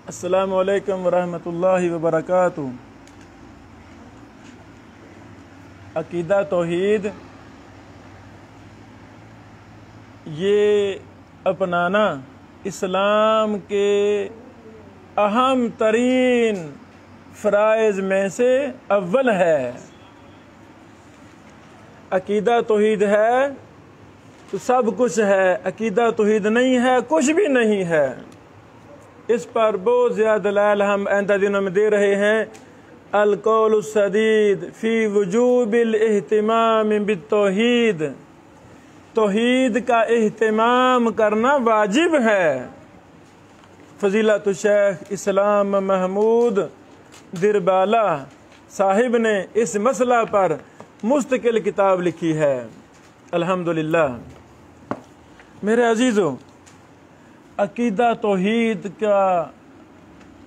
السلام علیکم ورحمۃ اللہ وبرکاتہ۔ عقیدہ توحید یہ اپنانا اسلام کے اہم ترین فرائض میں سے اول ہے۔ عقیدہ توحید ہے تو سب کچھ ہے، عقیدہ توحید نہیں ہے کچھ بھی نہیں ہے۔ اس پر بہت زیادہ دلائل ہم آئندہ دنوں میں دے رہے ہیں۔ القول السدید فی وجوب الاہتمام بالتوحید، توحید کا اہتمام کرنا واجب ہے۔ فضیلت الشیخ اسلام محمود دربالہ صاحب نے اس مسئلہ پر مستقل کتاب لکھی ہے، الحمدللہ۔ میرے عزیزو، عقیدہ توحید کا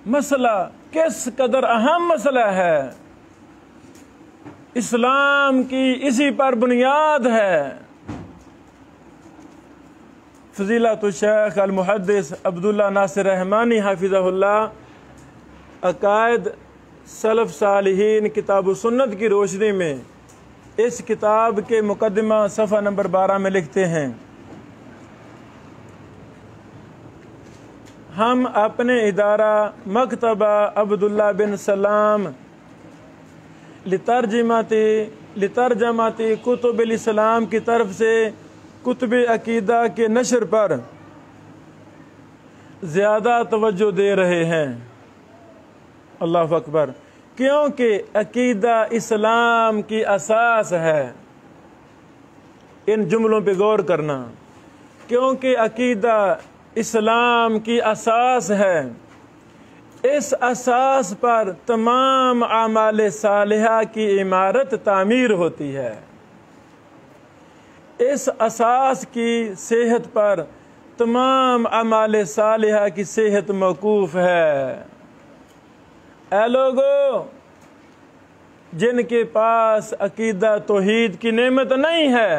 مسئلہ کس قدر اہم مسئلہ ہے، اسلام کی اسی پر بنیاد ہے۔ فضیلت الشیخ المحدث عبداللہ ناصر رحمانی حافظہ اللہ عقائد سلف صالحین کتاب و سنت کی روشنی میں اس کتاب کے مقدمہ صفحہ نمبر 12 میں لکھتے ہیں، ہم اپنے ادارہ مکتبہ عبداللہ بن سلام لترجماتی کتب الاسلام کی طرف سے کتب عقیدہ کے نشر پر زیادہ توجہ دے رہے ہیں۔ اللہ اکبر۔ کیونکہ عقیدہ اسلام کی اساس ہے۔ ان جملوں پہ غور کرنا، کیونکہ عقیدہ اسلام کی اساس ہے، اس اساس پر تمام اعمال صالحہ کی عمارت تعمیر ہوتی ہے، اس اساس کی صحت پر تمام اعمال صالحہ کی صحت موقوف ہے۔ اے لوگو، جن کے پاس عقیدہ توحید کی نعمت نہیں ہے،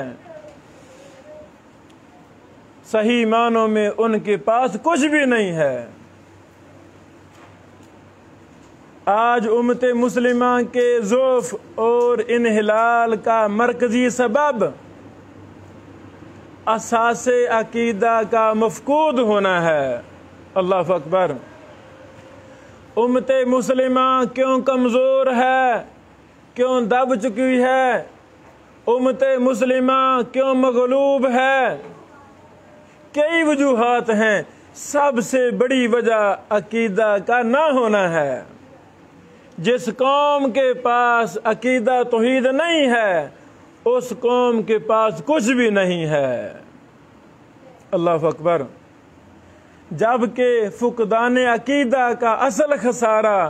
صحیح معنوں میں ان کے پاس کچھ بھی نہیں ہے۔ آج امت مسلمہ کے ضعف اور انحلال کا مرکزی سبب اساس عقیدہ کا مفقود ہونا ہے۔ اللہ اکبر۔ امت مسلمہ کیوں کمزور ہے، کیوں دب چکی ہے، امت مسلمہ کیوں مغلوب ہے؟ کئی وجوہات ہیں، سب سے بڑی وجہ عقیدہ کا نہ ہونا ہے۔ جس قوم کے پاس عقیدہ توحید نہیں ہے، اس قوم کے پاس کچھ بھی نہیں ہے۔ اللہ اکبر۔ جبکہ فقدان عقیدہ کا اصل خسارہ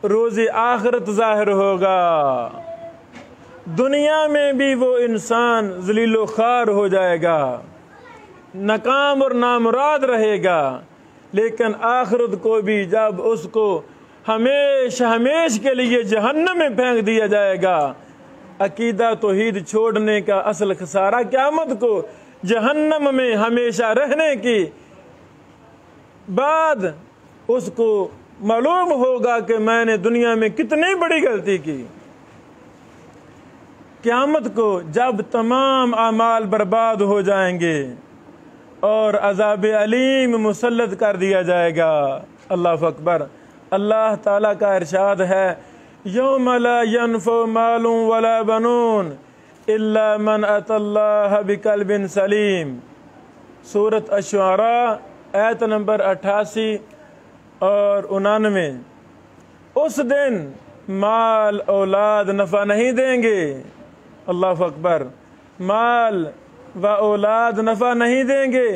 روز آخرت ظاہر ہوگا، دنیا میں بھی وہ انسان ذلیل و خوار ہو جائے گا، ناکام اور نامراد رہے گا، لیکن آخرت کو بھی جب اس کو ہمیش کے لیے جہنم میں پھینک دیا جائے گا۔ عقیدہ توحید چھوڑنے کا اصل خسارہ قیامت کو جہنم میں ہمیشہ رہنے کی بعد اس کو معلوم ہوگا کہ میں نے دنیا میں کتنی بڑی غلطی کی۔ قیامت کو جب تمام اعمال برباد ہو جائیں گے اور عذاب علیم مسلط کر دیا جائے گا۔ اللہ اکبر۔ اللہ تعالیٰ کا ارشاد ہے، یوم لا ینفع مال ولا بنون الا من اتی اللہ بقلب سلیم، سورۃ الشعراء آیت نمبر 88 اور 99۔ اس دن مال اولاد نفع نہیں دیں گے۔ اللہ اکبر۔ مال و اولاد نفع نہیں دیں گے،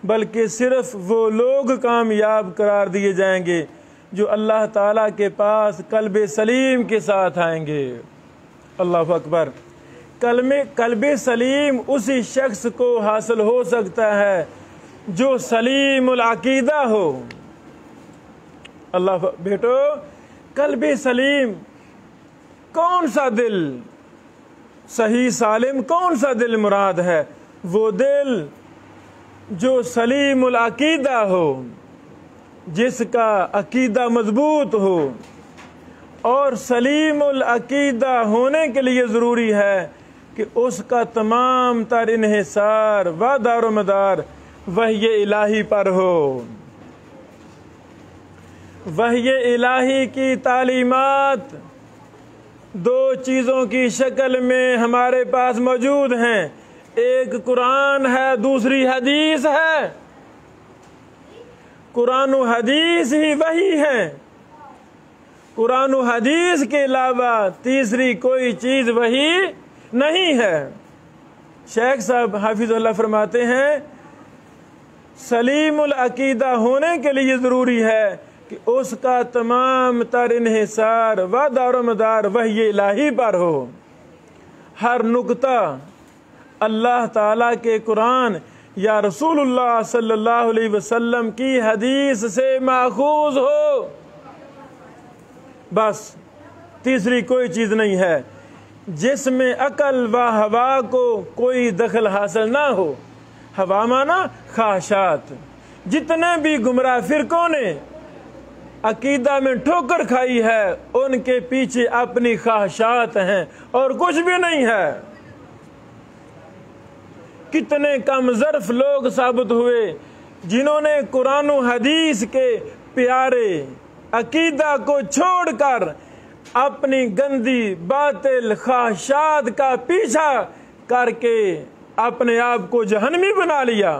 بلکہ صرف وہ لوگ کامیاب قرار دیے جائیں گے جو اللہ تعالیٰ کے پاس قلب سلیم کے ساتھ آئیں گے۔ اللہ اکبر۔ قلب سلیم اسی شخص کو حاصل ہو سکتا ہے جو سلیم العقیدہ ہو۔ اللہ بیٹو، قلب سلیم کون سا دل، صحیح سالم کون سا دل مراد ہے؟ وہ دل جو سلیم العقیدہ ہو، جس کا عقیدہ مضبوط ہو، اور سلیم العقیدہ ہونے کے لیے ضروری ہے کہ اس کا تمام تر انحصار و دار و مدار وحی الہی پر ہو۔ وحی الہی کی تعلیمات دو چیزوں کی شکل میں ہمارے پاس موجود ہیں، ایک قرآن ہے، دوسری حدیث ہے۔ قرآن و حدیث ہی وحی ہے، قرآن و حدیث کے علاوہ تیسری کوئی چیز وحی نہیں ہے۔ شیخ صاحب حافظ اللہ فرماتے ہیں سلیم العقیدہ ہونے کے لیے ضروری ہے کہ اس کا تمام تر انحصار و دار و مدار وحی الہی پر ہو۔ ہر نقطہ اللہ تعالیٰ کے قرآن یا رسول اللہ صلی اللہ علیہ وسلم کی حدیث سے ماخوذ ہو، بس تیسری کوئی چیز نہیں ہے، جس میں عقل و ہوا کو کوئی دخل حاصل نہ ہو۔ ہوا مانا خواہشات۔ جتنے بھی گمراہ فرقوں نے عقیدہ میں ٹھوکر کھائی ہے ان کے پیچھے اپنی خواہشات ہیں اور کچھ بھی نہیں ہے۔ کتنے کم ظرف لوگ ثابت ہوئے جنہوں نے قرآن و حدیث کے پیارے عقیدہ کو چھوڑ کر اپنی گندی باطل خواہشات کا پیچھا کر کے اپنے آپ کو جہنمی بنا لیا۔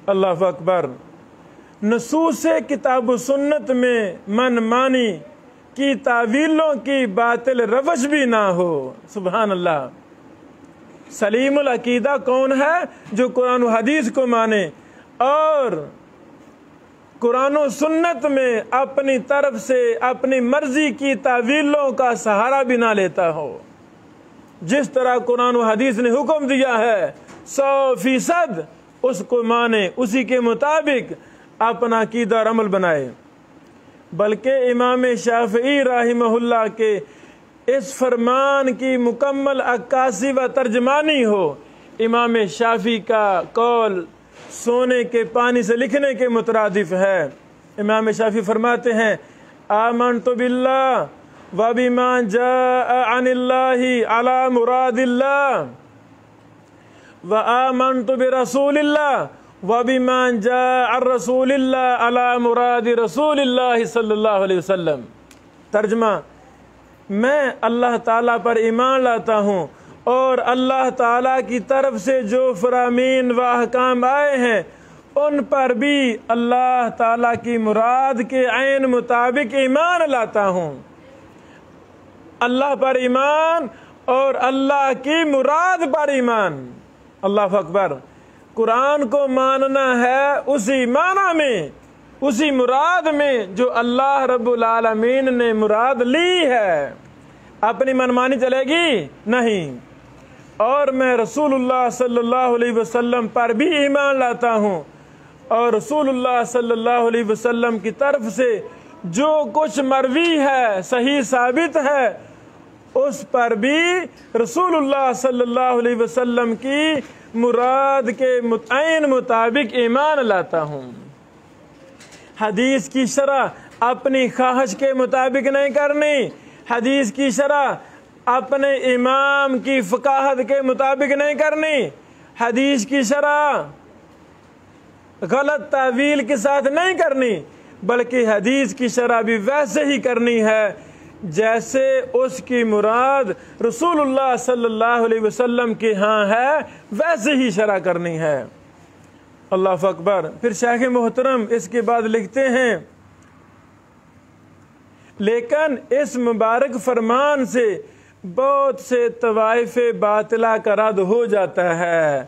اللہ اکبر۔ نصوص کتاب و سنت میں من مانی کی تعویلوں کی باطل روش بھی نہ ہو۔ سبحان اللہ۔ سلیم العقیدہ کون ہے؟ جو قرآن و حدیث کو مانے اور قرآن و سنت میں اپنی طرف سے اپنی مرضی کی تعویلوں کا سہارا بھی نہ لیتا ہو۔ جس طرح قرآن و حدیث نے حکم دیا ہے 100% اس کو مانے، اسی کے مطابق اپنا عقیدہ اور عمل بنائے۔ بلکہ امام شافعی رحمہ اللہ کے اس فرمان کی مکمل عکاسی و ترجمانی ہو۔ امام شافعی کا قول سونے کے پانی سے لکھنے کے مترادف ہے۔ امام شافعی فرماتے ہیں آمنت باللہ وبما جاء عن اللہ علی مراد اللہ وآمنت برسول اللہ وبما جاء عن رسول اللہ علی مراد رسول اللہ صلی اللہ علیہ وسلم۔ ترجمہ: میں اللہ تعالیٰ پر ایمان لاتا ہوں اور اللہ تعالیٰ کی طرف سے جو فرامین و احکام آئے ہیں ان پر بھی اللہ تعالیٰ کی مراد کے عین مطابق ایمان لاتا ہوں۔ اللہ پر ایمان اور اللہ کی مراد پر ایمان۔ اللہ اکبر۔ قرآن کو ماننا ہے اسی معنی میں، اسی مراد میں جو اللہ رب العالمین نے مراد لی ہے۔ اپنی منمانی چلے گی نہیں۔ اور میں رسول اللہ صلی اللہ علیہ وسلم پر بھی ایمان لاتا ہوں اور رسول اللہ صلی اللہ علیہ وسلم کی طرف سے جو کچھ مروی ہے، صحیح ثابت ہے، اس پر بھی رسول اللہ صلی اللہ علیہ وسلم کی مراد کے عین مطابق ایمان لاتا ہوں۔ حدیث کی شرح اپنی خواہش کے مطابق نہیں کرنی، حدیث کی شرح اپنے امام کی فقاہت کے مطابق نہیں کرنی، حدیث کی شرح غلط تعویل کے ساتھ نہیں کرنی، بلکہ حدیث کی شرح بھی ویسے ہی کرنی ہے جیسے اس کی مراد رسول اللہ صلی اللہ علیہ وسلم کے ہاں ہے، ویسے ہی شرح کرنی ہے۔ اللہ اکبر۔ پھر شیخ محترم اس کے بعد لکھتے ہیں لیکن اس مبارک فرمان سے بہت سے طوائف باطلہ کا رد ہو جاتا ہے،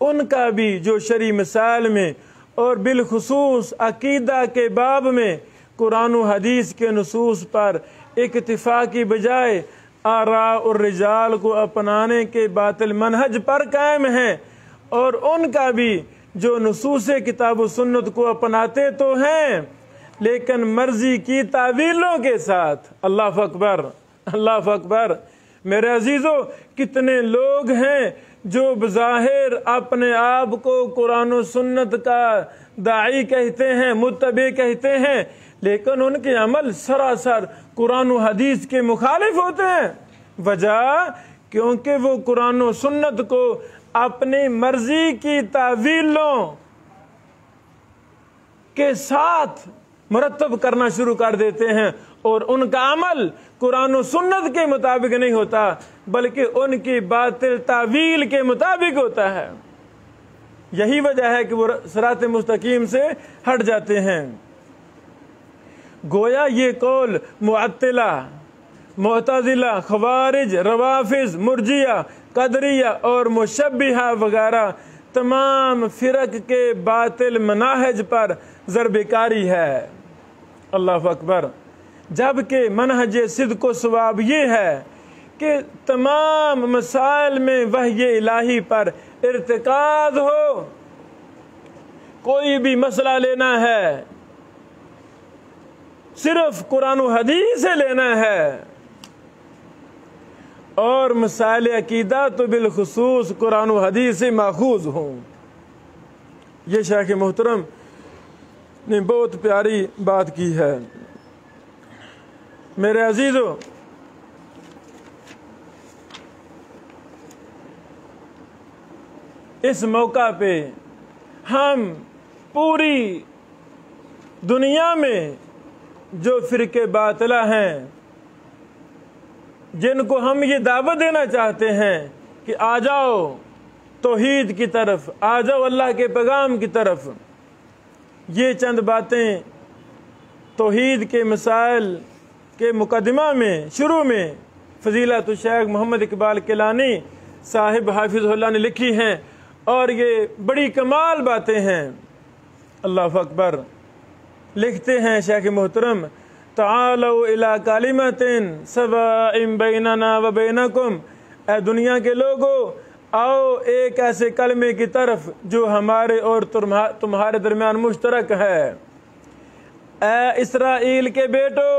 ان کا بھی جو شرعی مسائل میں اور بالخصوص عقیدہ کے باب میں قرآن و حدیث کے نصوص پر اکتفا کی بجائے آراء الرجال کو اپنانے کے باطل منہج پر قائم ہیں، اور ان کا بھی جو نصوص کتاب و سنت کو اپناتے تو ہیں لیکن مرضی کی تعویلوں کے ساتھ۔ اللہ اکبر، اللہ اکبر۔ میرے عزیزو، کتنے لوگ ہیں جو بظاہر اپنے آپ کو قرآن و سنت کا داعی کہتے ہیں، متبع کہتے ہیں، لیکن ان کے عمل سراسر قرآن و حدیث کے مخالف ہوتے ہیں۔ وجہ کیونکہ وہ قرآن و سنت کو اپنی مرضی کی تعویلوں کے ساتھ مرتب کرنا شروع کر دیتے ہیں، اور ان کا عمل قرآن و سنت کے مطابق نہیں ہوتا بلکہ ان کی باطل تعویل کے مطابق ہوتا ہے۔ یہی وجہ ہے کہ وہ صراط مستقیم سے ہٹ جاتے ہیں۔ گویا یہ قول معطلہ، معتزلہ، خوارج، روافض، مرجیہ، قدریہ اور مشبہہ وغیرہ تمام فرق کے باطل مناہج پر ضرب کاری ہے۔ اللہ اکبر۔ جبکہ منہج صدق و صواب یہ ہے کہ تمام مسائل میں وحی الہی پر ارتکاز ہو۔ کوئی بھی مسئلہ لینا ہے صرف قرآن و حدیث سے لینا ہے، اور مسائل عقیدہ تو بالخصوص قرآن و حدیث سے ماخوذ ہوں۔ یہ شیخ محترم نے بہت پیاری بات کی ہے۔ میرے عزیزو، اس موقع پہ ہم پوری دنیا میں جو فرقے باطلہ ہیں، جن کو ہم یہ دعوت دینا چاہتے ہیں کہ آ جاؤ توحید کی طرف، آ جاؤ اللہ کے پیغام کی طرف، یہ چند باتیں توحید کے مسائل کے مقدمہ میں شروع میں فضیلت الشیخ محمد اقبال کیلانی صاحب حافظ اللہ نے لکھی ہیں، اور یہ بڑی کمال باتیں ہیں۔ اللہ اکبر۔ لکھتے ہیں شیخ محترم، تعالوا الی کلمۃ سواء بیننا و بینکم، اے دنیا کے لوگو آؤ ایک ایسے کلمے کی طرف جو ہمارے اور تمہارے درمیان مشترک ہے۔ اے اسرائیل کے بیٹو،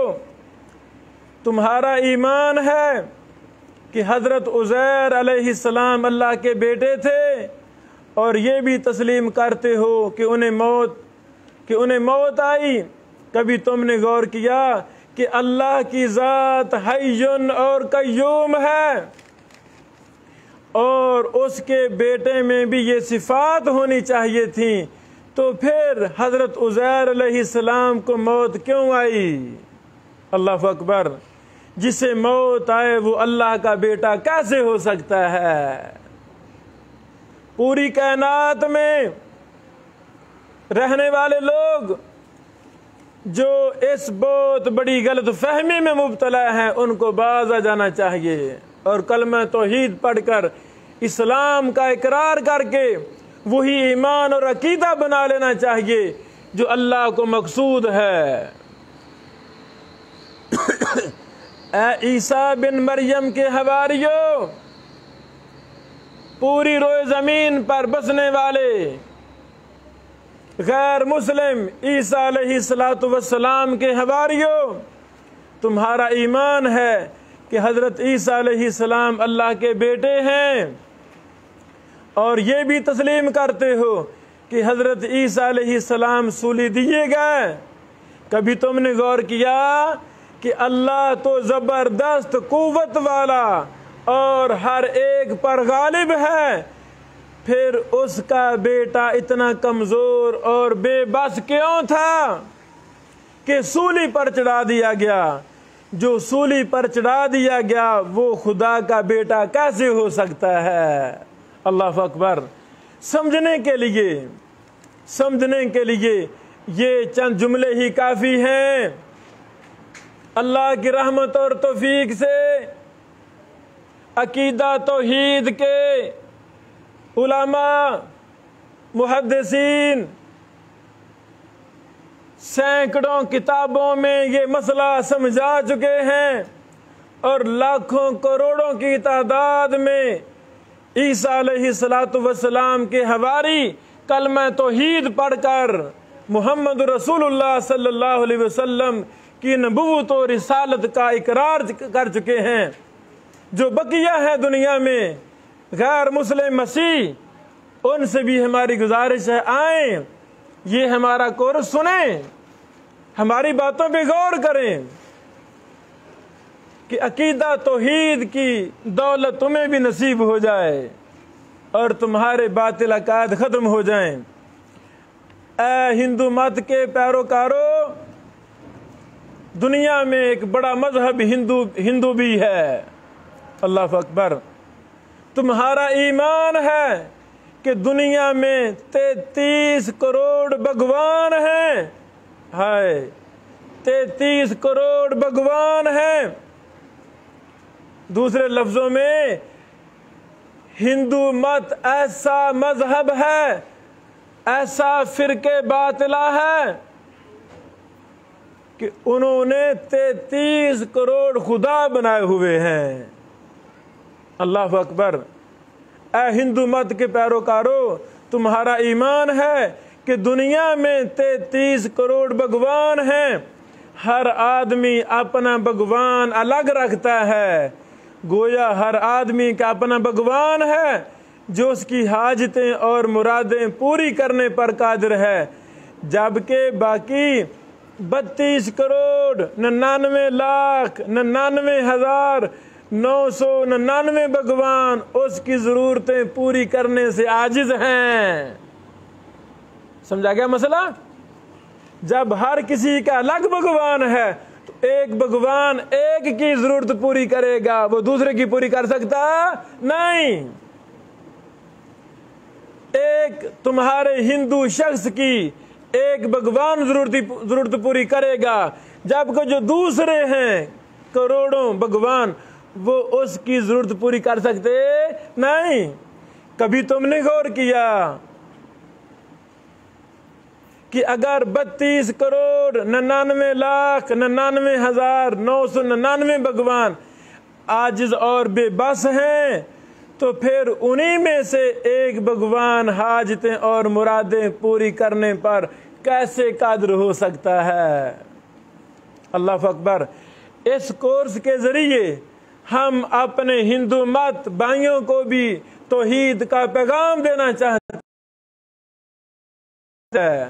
تمہارا ایمان ہے کہ حضرت عزیر علیہ السلام اللہ کے بیٹے تھے، اور یہ بھی تسلیم کرتے ہو کہ انہیں موت آئی۔ کبھی تم نے غور کیا کہ اللہ کی ذات حی اور قیوم ہے، اور اس کے بیٹے میں بھی یہ صفات ہونی چاہیے تھیں، تو پھر حضرت عزیر علیہ السلام کو موت کیوں آئی؟ اللہ اکبر۔ جسے موت آئے وہ اللہ کا بیٹا کیسے ہو سکتا ہے؟ پوری کائنات میں رہنے والے لوگ جو اس بہت بڑی غلط فہمی میں مبتلا ہیں، ان کو باز آ جانا چاہیے اور کلمہ توحید پڑھ کر اسلام کا اقرار کر کے وہی ایمان اور عقیدہ بنا لینا چاہیے جو اللہ کو مقصود ہے۔ اے عیسیٰ بن مریم کے حواریوں، پوری روئے زمین پر بسنے والے غیر مسلم عیسیٰ علیہ السلام کے حواریوں، تمہارا ایمان ہے کہ حضرت عیسیٰ علیہ السلام اللہ کے بیٹے ہیں، اور یہ بھی تسلیم کرتے ہو کہ حضرت عیسیٰ علیہ السلام سولی دیے گئے۔ کبھی تم نے غور کیا کہ اللہ تو زبردست قوت والا اور ہر ایک پر غالب ہے، پھر اس کا بیٹا اتنا کمزور اور بے بس کیوں تھا کہ سولی پر چڑھا دیا گیا؟ جو سولی پر چڑھا دیا گیا وہ خدا کا بیٹا کیسے ہو سکتا ہے؟ اللہ اکبر۔ سمجھنے کے لیے یہ چند جملے ہی کافی ہیں۔ اللہ کی رحمت اور توفیق سے عقیدہ توحید کے علماء، محدثین سینکڑوں کتابوں میں یہ مسئلہ سمجھا چکے ہیں، اور لاکھوں کروڑوں کی تعداد میں عیسیٰ علیہ السلام کے حواری کلمہ توحید پڑھ کر محمد رسول اللہ صلی اللہ علیہ وسلم کی نبوت و رسالت کا اقرار کر چکے ہیں۔ جو بقیہ ہے دنیا میں غیر مسلم مسیح، ان سے بھی ہماری گزارش ہے آئیں یہ ہمارا کورس سنیں، ہماری باتوں پہ غور کریں کہ عقیدہ توحید کی دولت تمہیں بھی نصیب ہو جائے اور تمہارے باطل عقائد ختم ہو جائیں۔ اے ہندو مت کے پیروکارو، دنیا میں ایک بڑا مذہب ہندو بھی ہے۔ اللہ اکبر۔ تمہارا ایمان ہے کہ دنیا میں 33 کروڑ بھگوان ہیں۔ ہائے، 33 کروڑ بھگوان ہیں۔ دوسرے لفظوں میں ہندو مت ایسا مذہب ہے، ایسا فرقے باطلہ ہے کہ انہوں نے 33 کروڑ خدا بنائے ہوئے ہیں۔ اللہ اکبر۔ اے ہندو مت کے پیروکارو، تمہارا ایمان ہے کہ دنیا میں 33 کروڑ بھگوان ہیں۔ ہر آدمی اپنا بھگوان الگ رکھتا ہے، گویا ہر آدمی کا اپنا بھگوان ہے جو اس کی حاجتیں اور مرادیں پوری کرنے پر قادر ہے، جبکہ باقی 32 کروڑ 99 لاکھ 99 ہزار 999 بھگوان اس کی ضرورتیں پوری کرنے سے عاجز ہیں۔ سمجھا گیا مسئلہ؟ جب ہر کسی کا الگ بھگوان ہے تو ایک بھگوان ایک کی ضرورت پوری کرے گا، وہ دوسرے کی پوری کر سکتا نہیں۔ ایک تمہارے ہندو شخص کی ایک بھگوان ضرورت پوری کرے گا، جبکہ جو دوسرے ہیں کروڑوں بھگوان، وہ اس کی ضرورت پوری کر سکتے نہیں۔ کبھی تم نے غور کیا کہ اگر 32 کروڑ 99 لاکھ 99 ہزار 999 بھگوان عاجز اور بے بس ہیں، تو پھر انہی میں سے ایک بھگوان حاجتیں اور مرادیں پوری کرنے پر کیسے قادر ہو سکتا ہے؟ اللہ اکبر۔ اس کورس کے ذریعے ہم اپنے ہندو مت بھائیوں کو بھی توحید کا پیغام دینا چاہتے ہیں۔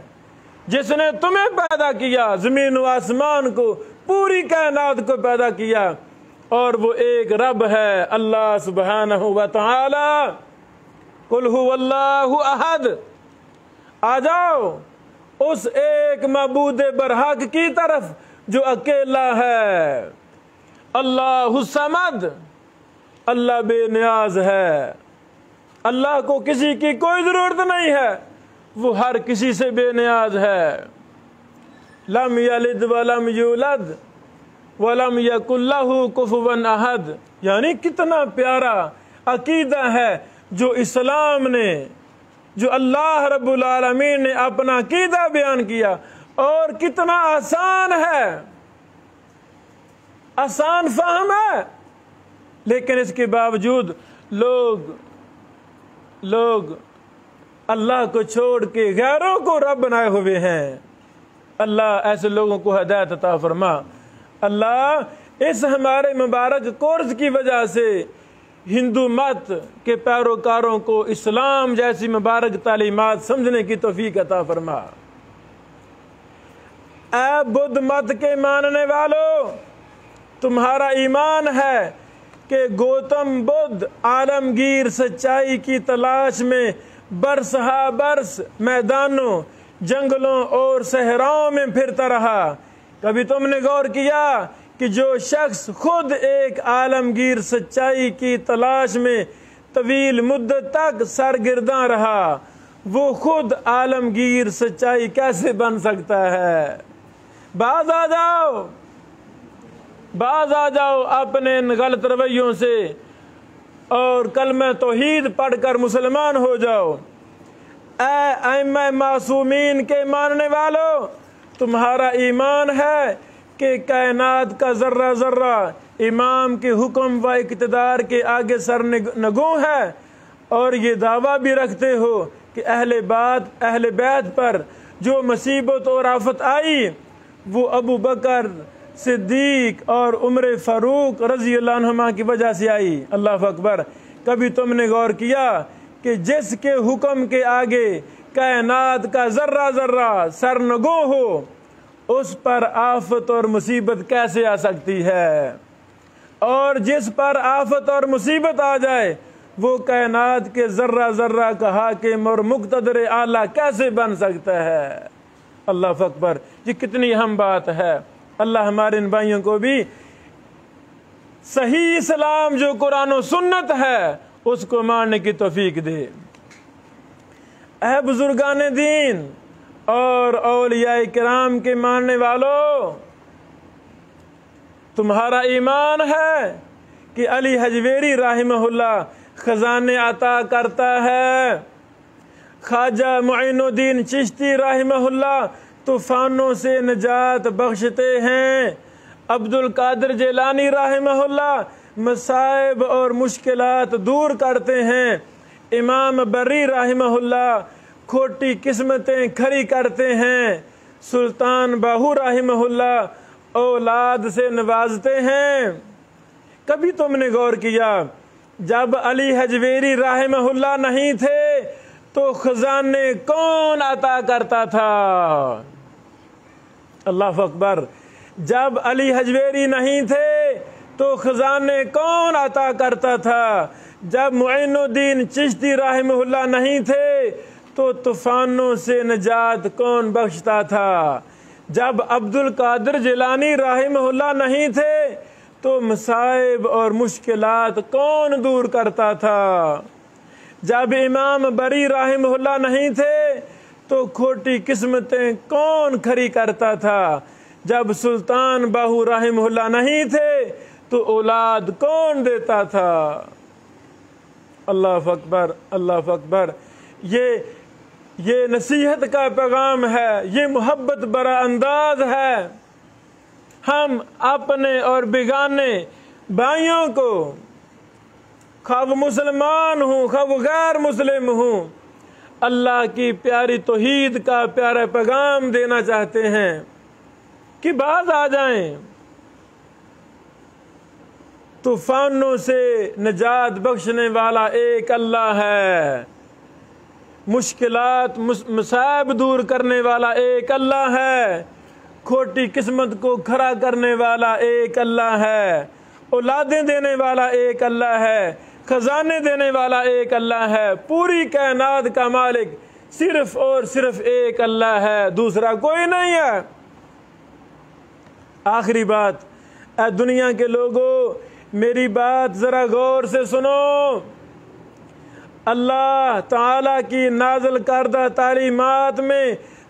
جس نے تمہیں پیدا کیا، زمین و آسمان کو، پوری کائنات کو پیدا کیا، اور وہ ایک رب ہے، اللہ سبحانہ و تعالی۔ قل هو اللہ احد۔ آ جاؤ اس ایک معبود برحق کی طرف جو اکیلا ہے۔ اللہ الصمد، اللہ بے نیاز ہے، اللہ کو کسی کی کوئی ضرورت نہیں ہے، وہ ہر کسی سے بے نیاز ہے۔ لم یلد ولم یولد ولم یکن لہ کفوا احد۔ یعنی کتنا پیارا عقیدہ ہے جو اسلام نے، جو اللہ رب العالمین نے اپنا عقیدہ بیان کیا، اور کتنا آسان ہے، آسان فہم ہے، لیکن اس کے باوجود لوگ اللہ کو چھوڑ کے غیروں کو رب بنائے ہوئے ہیں۔ اللہ ایسے لوگوں کو ہدایت عطا فرما۔ اللہ اس ہمارے مبارک کورس کی وجہ سے ہندو مت کے پیروکاروں کو اسلام جیسی مبارک تعلیمات سمجھنے کی توفیق عطا فرما۔ اے بدھ مت کے ماننے والو، تمہارا ایمان ہے کہ گوتم بدھ عالمگیر سچائی کی تلاش میں برس ہا برس میدانوں، جنگلوں اور صحراؤں میں پھرتا رہا۔ کبھی تم نے غور کیا کہ جو شخص خود ایک عالمگیر سچائی کی تلاش میں طویل مدت تک سرگرداں رہا، وہ خود عالمگیر سچائی کیسے بن سکتا ہے؟ باز آ جاؤ اپنے ان غلط رویوں سے اور کلمہ توحید پڑھ کر مسلمان ہو جاؤ۔ اے ائمہ معصومین کے ماننے والو، تمہارا ایمان ہے کہ کائنات کا ذرہ ذرہ امام کے حکم و اقتدار کے آگے سر نگوں ہے، اور یہ دعویٰ بھی رکھتے ہو کہ اہل بیت پر جو مصیبت اور آفت آئی وہ ابو بکر صدیق اور عمر فاروق رضی اللہ عنہما کی وجہ سے آئی۔ اللہ اکبر۔ کبھی تم نے غور کیا کہ جس کے حکم کے آگے کائنات کا ذرہ ذرہ سرنگوں ہو، اس پر آفت اور مصیبت کیسے آ سکتی ہے؟ اور جس پر آفت اور مصیبت آ جائے وہ کائنات کے ذرہ ذرہ کا حاکم اور مقتدر اعلیٰ کیسے بن سکتا ہے؟ اللہ اکبر، یہ کتنی اہم بات ہے۔ اللہ ہمارے ان بھائیوں کو بھی صحیح اسلام جو قرآن و سنت ہے اس کو ماننے کی توفیق دے۔ اے بزرگان دین اور اولیاء کرام کے ماننے والوں، تمہارا ایمان ہے کہ علی حجویری رحمہ اللہ خزانے عطا کرتا ہے، خواجہ معین الدین چشتی رحمہ اللہ طوفانوں سے نجات بخشتے ہیں، عبد القادر جیلانی رحمہ اللہ مصائب اور مشکلات دور کرتے ہیں، امام بری رحمہ اللہ کھوٹی قسمتیں کھڑی کرتے ہیں، سلطان باہو رحمہ اللہ اولاد سے نوازتے ہیں۔ کبھی تم نے غور کیا جب علی حجویری رحمہ اللہ نہیں تھے تو خزانے کون عطا کرتا تھا؟ اللہ اکبر، جب علی حجویری نہیں تھے تو خزانے کون عطا کرتا تھا؟ جب معین الدین چشتی رحمہ اللہ نہیں تھے تو طوفانوں سے نجات کون بخشتا تھا؟ جب عبد القادر جیلانی رحمہ اللہ نہیں تھے تو مصائب اور مشکلات کون دور کرتا تھا؟ جب امام بری رحمہ اللہ نہیں تھے تو کھوٹی قسمتیں کون کھڑی کرتا تھا؟ جب سلطان باہو رحمہ اللہ نہیں تھے تو اولاد کون دیتا تھا؟ اللہ اکبر، اللہ اکبر، یہ نصیحت کا پیغام ہے، یہ محبت برا انداز ہے۔ ہم اپنے اور بیگانے بھائیوں کو، خواہ وہ مسلمان ہوں خواہ وہ غیر مسلم ہوں، اللہ کی پیاری توحید کا پیارا پیغام دینا چاہتے ہیں کہ باز آ جائیں۔ طوفانوں سے نجات بخشنے والا ایک اللہ ہے، مشکلات مصائب دور کرنے والا ایک اللہ ہے، کھوٹی قسمت کو کھڑا کرنے والا ایک اللہ ہے، اولادیں دینے والا ایک اللہ ہے، خزانے دینے والا ایک اللہ ہے، پوری کائنات کا مالک صرف اور صرف ایک اللہ ہے، دوسرا کوئی نہیں ہے۔ آخری بات، اے دنیا کے لوگوں میری بات ذرا غور سے سنو۔ اللہ تعالیٰ کی نازل کردہ تعلیمات میں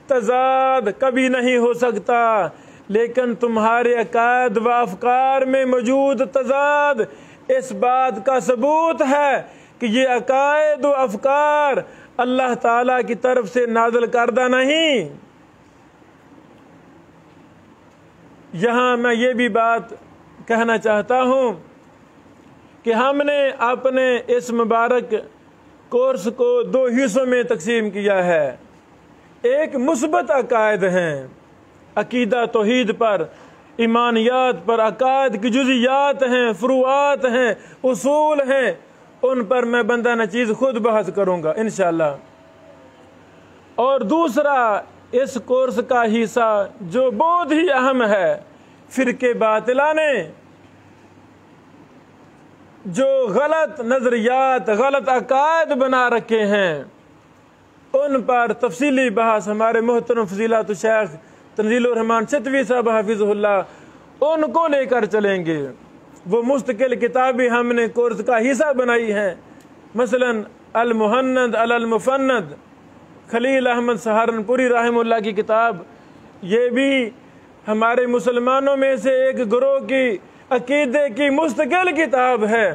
تضاد کبھی نہیں ہو سکتا، لیکن تمہارے عقائد و افکار میں موجود تضاد اس بات کا ثبوت ہے کہ یہ عقائد و افکار اللہ تعالیٰ کی طرف سے نازل کردہ نہیں۔ یہاں میں یہ بھی بات کہنا چاہتا ہوں کہ ہم نے اپنے اس مبارک کورس کو 2 حصوں میں تقسیم کیا ہے۔ ایک مثبت عقائد ہیں، عقیدہ توحید پر، ایمانیات پر، عقائد کی جزیات ہیں، فروعات ہیں، اصول ہیں، ان پر میں بندہ نچیز خود بحث کروں گا انشاءاللہ۔ اور دوسرا اس کورس کا حصہ جو بہت ہی اہم ہے، فرقے باطلہ نے جو غلط نظریات، غلط عقائد بنا رکھے ہیں، ان پر تفصیلی بحث ہمارے محترم فضیلت الشیخ تنزیل الرحمان چتوی صاحب حفظہ اللہ ان کو لے کر چلیں گے۔ وہ مستقل کتابیں ہم نے کورس کا حصہ بنائی ہیں، مثلا المہند علی المفند، خلیل احمد سہارنپوری رحمہ اللہ کی کتاب، یہ بھی ہمارے مسلمانوں میں سے ایک گروہ کی عقیدے کی مستقل کتاب ہے۔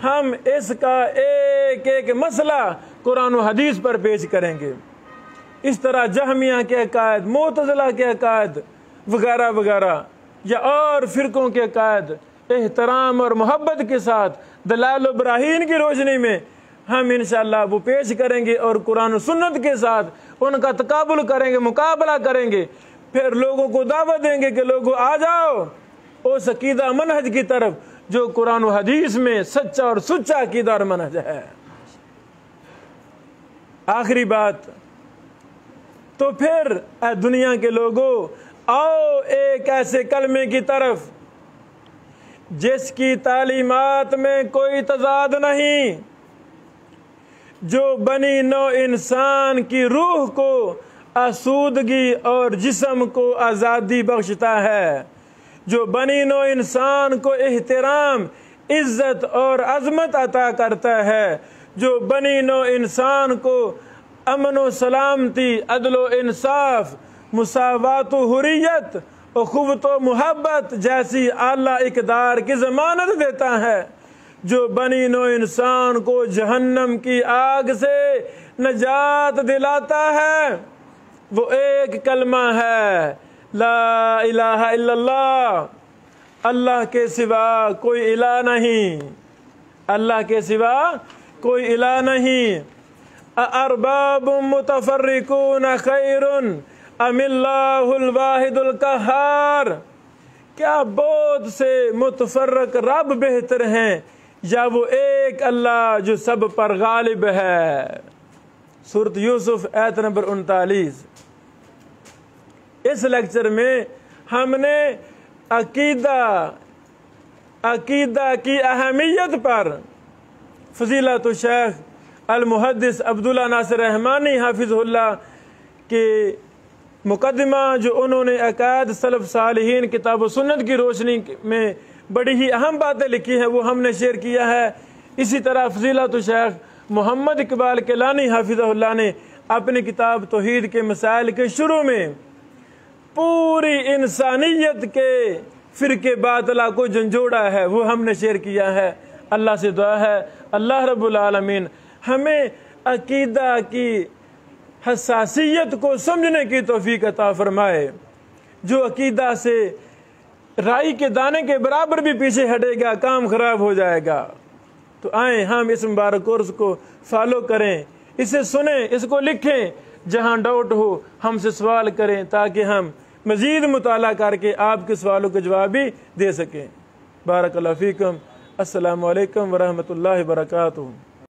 ہم اس کا ایک ایک مسئلہ قرآن و حدیث پر پیش کریں گے۔ اس طرح جہمیہ کے عقائد، معتزلہ کے عقائد وغیرہ وغیرہ، یا اور فرقوں کے عقائد احترام اور محبت کے ساتھ دلائل و براہین کی روشنی میں ہم انشاءاللہ وہ پیش کریں گے، اور قرآن و سنت کے ساتھ ان کا تقابل کریں گے، مقابلہ کریں گے، پھر لوگوں کو دعوت دیں گے کہ لوگوں آ جاؤ اس عقیدہ منہج کی طرف جو قرآن و حدیث میں سچا اور سچا عقیدہ اور منہج ہے۔ آخری بات، تو پھر اے دنیا کے لوگوں، آؤ ایک ایسے کلمے کی طرف جس کی تعلیمات میں کوئی تضاد نہیں، جو بنی نوع انسان کی روح کو آسودگی اور جسم کو آزادی بخشتا ہے، جو بنی نوع انسان کو احترام، عزت اور عظمت عطا کرتا ہے، جو بنی نوع انسان کو امن و سلامتی، عدل و انصاف، مساوات و حریت، اخوت و محبت جیسی اعلیٰ اقدار کی ضمانت دیتا ہے، جو بنی نوع انسان کو جہنم کی آگ سے نجات دلاتا ہے، وہ ایک کلمہ ہے، لا الہ الا اللہ۔ اللہ کے سوا کوئی الہ نہیں، اللہ کے سوا کوئی الہ نہیں۔ اَأَرْبَابٌ مُتَفَرِّقُونَ خَيْرٌ ام اللہ الواحد القہار، کیا بہت سے متفرق رب بہتر ہیں یا وہ ایک اللہ جو سب پر غالب ہے؟ سورۃ یوسف آیت نمبر 39۔ اس لیکچر میں ہم نے عقیدہ کی اہمیت پر فضیلت الشیخ المحدث عبداللہ ناصر رحمانی حافظ اللہ کے مقدمہ جو انہوں نے عقائد سلف صالحین کتاب و سنت کی روشنی میں بڑی ہی اہم باتیں لکھی ہیں وہ ہم نے شیئر کیا ہے۔ اسی طرح فضیلت الشیخ محمد اقبال کیلانی حافظہ اللہ نے اپنی کتاب توحید کے مسائل کے شروع میں پوری انسانیت کے فرقے باطلہ کو جھنجھوڑا ہے، وہ ہم نے شیئر کیا ہے۔ اللہ سے دعا ہے اللہ رب العالمین ہمیں عقیدہ کی حساسیت کو سمجھنے کی توفیق عطا فرمائے۔ جو عقیدہ سے رائی کے دانے کے برابر بھی پیچھے ہٹے گا کام خراب ہو جائے گا۔ تو آئیں ہم اس مبارک کورس کو فالو کریں، اسے سنیں، اس کو لکھیں، جہاں ڈاؤٹ ہو ہم سے سوال کریں تاکہ ہم مزید مطالعہ کر کے آپ کے سوالوں کے جواب بھی دے سکیں۔ بارک اللہ فیکم۔ السلام علیکم ورحمۃ اللہ وبرکاتہ۔